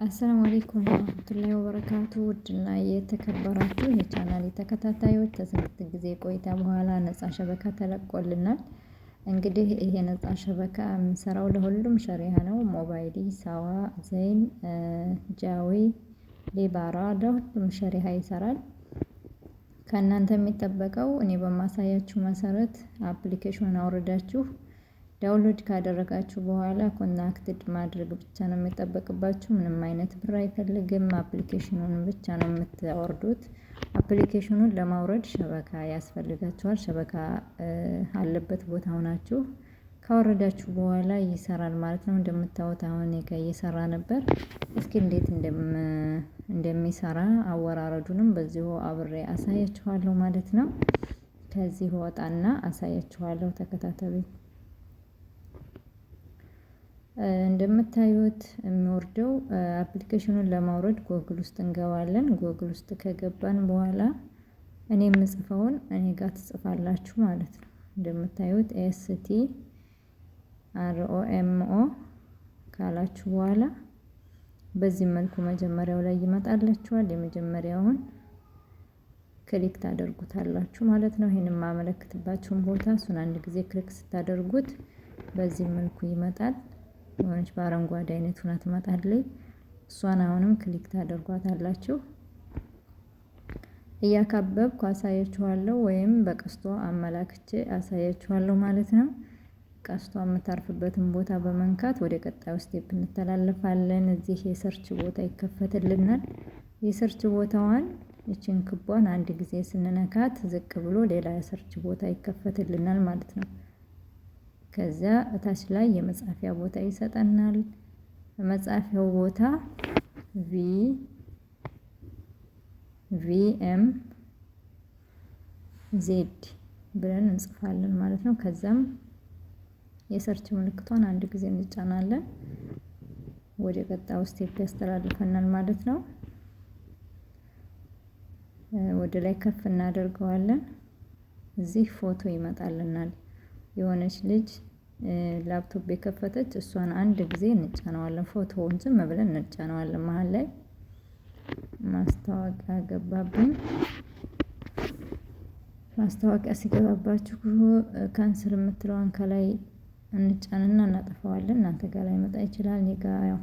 አሰላሙ አለይኩም ወራህመቱላሂ ወበረካቱ። ውድና የተከበራችሁ የቻናሌ ተከታታዮች ከስንት ጊዜ ቆይታ በኋላ ነፃ ሸበካ ተለቆልናል። እንግዲህ ይሄ ነፃ ሸበካ የምንሰራው ለሁሉም ሸሪሃ ነው። ሞባይሊ፣ ሳዋ፣ ዘይን፣ ጃዊ፣ ሊባራ ለሁሉም ሸሪሃ ይሰራል። ከእናንተ የሚጠበቀው እኔ በማሳያችሁ መሰረት አፕሊኬሽኑን አውርዳችሁ ዳውንሎድ ካደረጋችሁ በኋላ ኮኔክትድ ማድረግ ብቻ ነው የሚጠበቅባችሁ። ምንም አይነት ብር አይፈልግም። አፕሊኬሽኑን ብቻ ነው የምታወርዱት። አፕሊኬሽኑን ለማውረድ ሸበካ ያስፈልጋችኋል። ሸበካ አለበት ቦታ ሆናችሁ ካወረዳችሁ በኋላ ይሰራል ማለት ነው። እንደምታዩት አሁን እኔ ጋር እየሰራ ነበር። እስኪ እንዴት እንደሚሰራ አወራረዱንም በዚሁ አብሬ አሳያችኋለሁ ማለት ነው። ከዚህ ወጣና አሳያችኋለሁ። ተከታተሉኝ። እንደምታዩት የሚወርደው አፕሊኬሽኑን ለማውረድ ጎግል ውስጥ እንገባለን። ጎግል ውስጥ ከገባን በኋላ እኔ የምጽፈውን እኔ ጋር ትጽፋላችሁ ማለት ነው። እንደምታዩት STROMO ካላችሁ በኋላ በዚህ መልኩ መጀመሪያው ላይ ይመጣላችኋል። የመጀመሪያውን ክሊክ ታደርጉታላችሁ ማለት ነው። ይሄንን የማመለክትባችሁን ቦታ እሱን አንድ ጊዜ ክሊክ ስታደርጉት በዚህ መልኩ ይመጣል። የሆነች በአረንጓዴ አይነት ሆና ትመጣለች። እሷን አሁንም ክሊክ ታደርጓታላችሁ። እያካበብኩ አሳያችኋለሁ ወይም በቀስቷ አመላክቼ አሳያችኋለሁ ማለት ነው። ቀስቷ የምታርፍበትን ቦታ በመንካት ወደ ቀጣዩ ስቴፕ እንተላለፋለን። እዚህ የሰርች ቦታ ይከፈትልናል። የሰርች ቦታዋን እቺን ክቧን አንድ ጊዜ ስንነካት ዝቅ ብሎ ሌላ የሰርች ቦታ ይከፈትልናል ማለት ነው። ከዚያ እታች ላይ የመጻፊያ ቦታ ይሰጠናል። በመጻፊያው ቦታ ቪኤም ዜድ ብለን እንጽፋለን ማለት ነው። ከዛም የሰርች ምልክቷን አንድ ጊዜ እንጫናለን። ወደ ቀጣዩ ስቴፕ ያስተላልፈናል ማለት ነው። ወደ ላይ ከፍ እናደርገዋለን። እዚህ ፎቶ ይመጣልናል። የሆነች ልጅ ላፕቶፕ የከፈተች እሷን አንድ ጊዜ እንጫነዋለን። ፎቶውን ዝም ብለን እንጫነዋለን። መሀል ላይ ማስታወቂያ ገባብኝ። ማስታወቂያ ሲገባባችሁ ካንስል የምትለዋን ከላይ እንጫንና እናጠፋዋለን። እናንተ ጋር ላይ መጣ ይችላል። እኔ ጋር ያው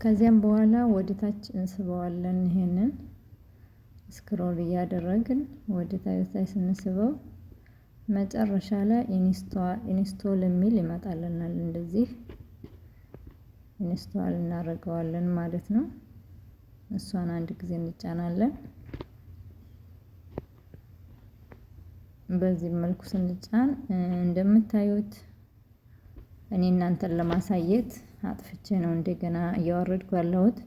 ከዚያም በኋላ ወደ ታች እንስበዋለን። ይሄንን ስክሮል እያደረግን ወደ ታች ስንስበው መጨረሻ ላይ ኢንስቶል የሚል ይመጣልናል። እንደዚህ ኢንስቶል እናደርገዋለን ማለት ነው። እሷን አንድ ጊዜ እንጫናለን። በዚህ መልኩ ስንጫን እንደምታዩት እኔ እናንተን ለማሳየት አጥፍቼ ነው እንደገና እያወረድኩ ያለሁት።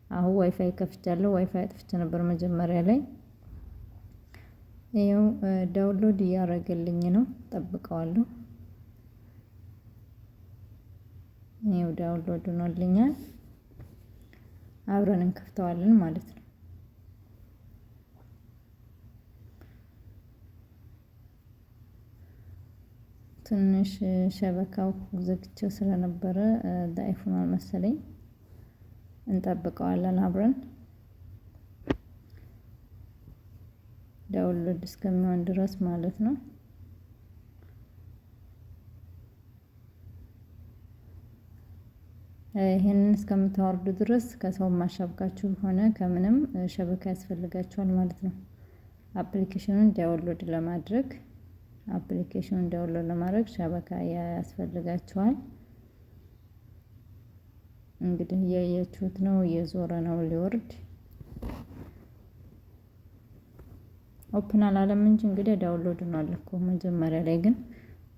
አሁን ዋይፋይ ከፍቻለሁ። ዋይፋይ አጥፍቼ ነበር መጀመሪያ ላይ። ይኸው ዳውንሎድ እያደረገልኝ ነው። ጠብቀዋለሁ። ይኸው ዳውንሎድ ሆኖልኛል። አብረን እንከፍተዋለን ማለት ነው። ትንሽ ሸበካው ዘግቼው ስለነበረ ዳይፍ ሆኗል መሰለኝ። እንጠብቀዋለን አብረን ዳውንሎድ እስከሚሆን ድረስ ማለት ነው። ይሄንን እስከምታወርዱ ድረስ ከሰው ማሻብካችሁ ሆነ ከምንም ሸበካ ያስፈልጋችኋል ማለት ነው። አፕሊኬሽኑን ዳውንሎድ ለማድረግ ሸበካ ያስፈልጋችኋል። እንግዲህ እያያችሁት ነው። እየዞረ ነው ሊወርድ። ኦፕን አላለም እንጂ እንግዲህ ዳውንሎድ ነው አልኩ። መጀመሪያ ላይ ግን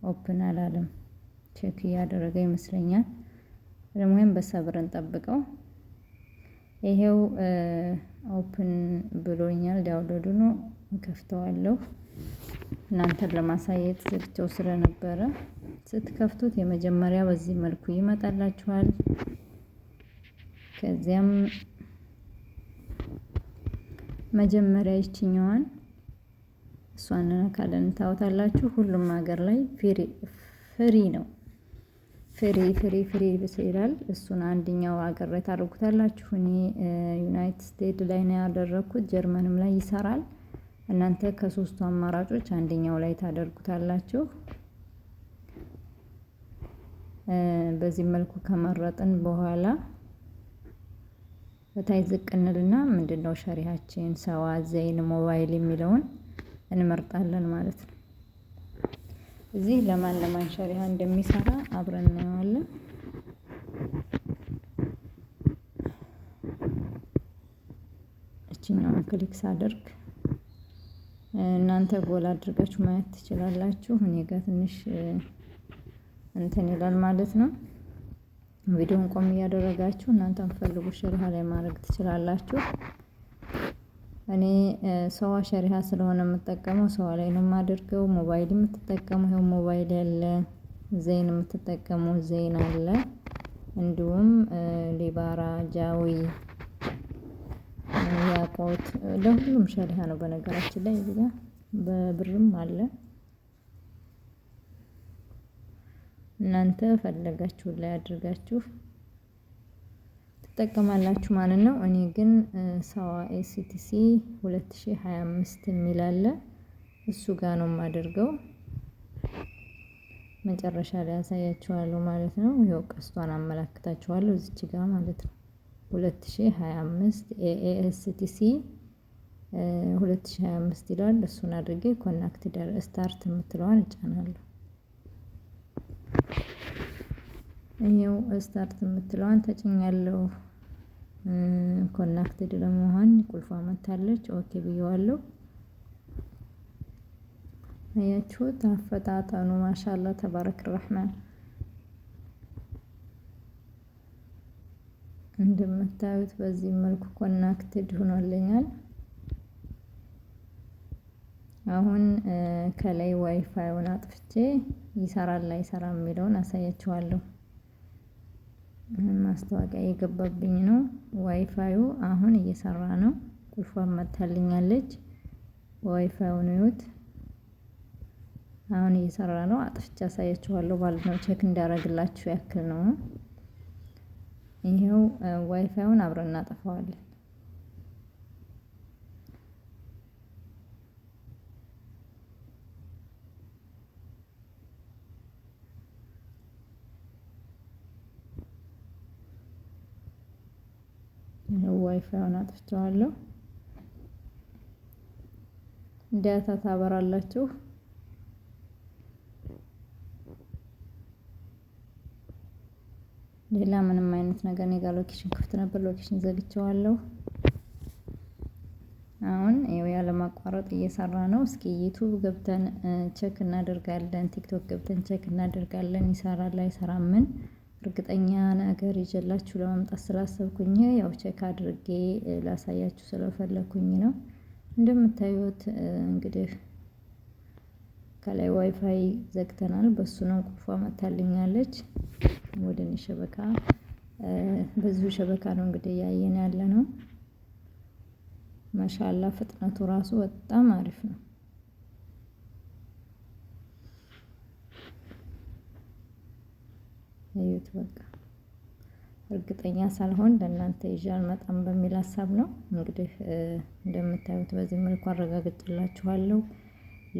ኦፕን አላለም። ቼክ እያደረገ ይመስለኛል። ለሙሄም በሰብር እንጠብቀው። ይሄው ኦፕን ብሎኛል። ዳውንሎድ ነው። ከፍተዋለሁ። እናንተን ለማሳየት ዝግጁ ስለነበረ ስትከፍቱት የመጀመሪያ በዚህ መልኩ ይመጣላችኋል። ከዚያም መጀመሪያ ይችኛዋን እሷን ካለን ታውታላችሁ። ሁሉም ሀገር ላይ ፍሪ ነው። ፍሪ ይላል። እሱን አንደኛው አገር ላይ ታደርጉታላችሁ። እኔ ዩናይትድ ስቴትስ ላይ ነው ያደረኩት። ጀርመንም ላይ ይሰራል። እናንተ ከሶስቱ አማራጮች አንደኛው ላይ ታደርጉታላችሁ። በዚህ መልኩ ከመረጥን በኋላ በታይ ዝቅ እንልና ምንድነው ሸሪሃችን ሰዋ ዘይን ሞባይል የሚለውን እንመርጣለን ማለት ነው። እዚህ ለማን ሸሪሃ እንደሚሰራ አብረን እናየዋለን። እቺኛውን ክሊክ ሳደርግ እናንተ ጎል አድርጋችሁ ማየት ትችላላችሁ። እኔ ጋር ትንሽ እንትን ይላል ማለት ነው። ቪዲዮውን ቆም እያደረጋችሁ እናንተም ፈልጉ ሸሪሃ ላይ ማድረግ ትችላላችሁ። እኔ ሰዋ ሸሪሃ ስለሆነ የምጠቀመው ሰዋ ላይ ነው የማደርገው። ሞባይል የምትጠቀሙ ይኸው ሞባይል ያለ፣ ዘይን የምትጠቀሙ ዘይን አለ፣ እንዲሁም ሊባራ፣ ጃዊ፣ ያቆት ለሁሉም ሸሪሃ ነው። በነገራችን ላይ እዚህ ጋር በብርም አለ። እናንተ ፈለጋችሁ ላይ አድርጋችሁ ትጠቀማላችሁ ማለት ነው። እኔ ግን ሰዋ ኤሲቲሲ 2025 የሚል አለ። እሱ ጋር ነው የማደርገው። መጨረሻ ላይ ያሳያችኋለሁ ማለት ነው። ይኸው ቀስቷን አመላክታችኋለሁ እዚች ጋር ማለት ነው። 2025 ኤኤስቲሲ 2025 ይላል። እሱን አድርጌ ኮኔክት ስታርት የምትለዋን እጫናለሁ። ይሄው ስታርት የምትለዋን ተጭኛለሁ። ኮኔክትድ ለመሆን ቁልፏ መታለች። ኦኬ ብየዋለሁ። አያችሁት አፈጣጠኑ ማሻአላ ተባረክ ረህማን። እንደምታዩት በዚህ መልኩ ኮኔክትድ ሆኖልኛል። አሁን ከላይ ዋይፋዩን አጥፍቼ ይሰራል አይሰራም የሚለውን አሳያችኋለሁ። ማስታወቂያ የገባብኝ ነው። ዋይፋዩ አሁን እየሰራ ነው። ቁልፏን መታልኛለች። ዋይፋዩን እዩት። አሁን እየሰራ ነው። አጥፍቼ አሳያችኋለሁ ማለት ነው። ቼክ እንዳደረግላችሁ ያክል ነው። ይሄው ዋይፋዩን አብረን እናጠፋዋለን። ዋይፋዩን አጥፍቼዋለሁ። ዳታ ታበራላችሁ። ሌላ ምንም አይነት ነገር እኔ ጋር ሎኬሽን ክፍት ነበር። ሎኬሽን ዘግቼዋለሁ። አሁን ይኸው ያለማቋረጥ እየሰራ ነው። እስኪ ዩቲዩብ ገብተን ቼክ እናደርጋለን። ቲክቶክ ገብተን ቼክ እናደርጋለን። ይሰራል አይሰራም ምን እርግጠኛ ነገር ይዤላችሁ ለማምጣት ስላሰብኩኝ ያው ቼክ አድርጌ ላሳያችሁ ስለፈለኩኝ ነው። እንደምታዩት እንግዲህ ከላይ ዋይፋይ ዘግተናል። በሱ ነው ቁልፏ መታልኛለች። ወደ እኔ ሸበካ በዚሁ ሸበካ ነው እንግዲህ ያየን ያለ ነው። ማሻአላ ፍጥነቱ ራሱ በጣም አሪፍ ነው። እዩት በቃ እርግጠኛ ሳልሆን ለእናንተ ይዤ አልመጣም በሚል ሀሳብ ነው። እንግዲህ እንደምታዩት በዚህ መልኩ አረጋግጥላችኋለሁ።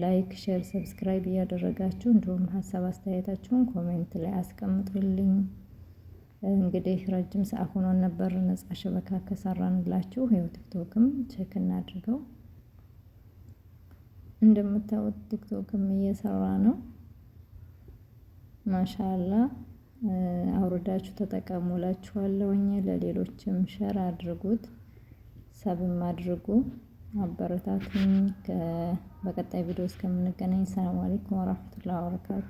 ላይክ፣ ሼር፣ ሰብስክራይብ እያደረጋችሁ እንዲሁም ሀሳብ አስተያየታችሁን ኮሜንት ላይ አስቀምጡልኝ። እንግዲህ ረጅም ሰዓት ሆኖን ነበር ነፃ ሸበካ ከሰራንላችሁ። ይኸው ቲክቶክም ቼክ እናድርገው። እንደምታዩት ቲክቶክም እየሰራ ነው። ማሻአላ አውርዳችሁ ተጠቀሙላችኋለሁኝ። ለሌሎችም ሸር አድርጉት፣ ሰብም አድርጉ፣ አበረታቱኝ። በቀጣይ ቪዲዮ እስከምንገናኝ ሰላም አለይኩም ወራህመቱላሂ ወበረካቱ።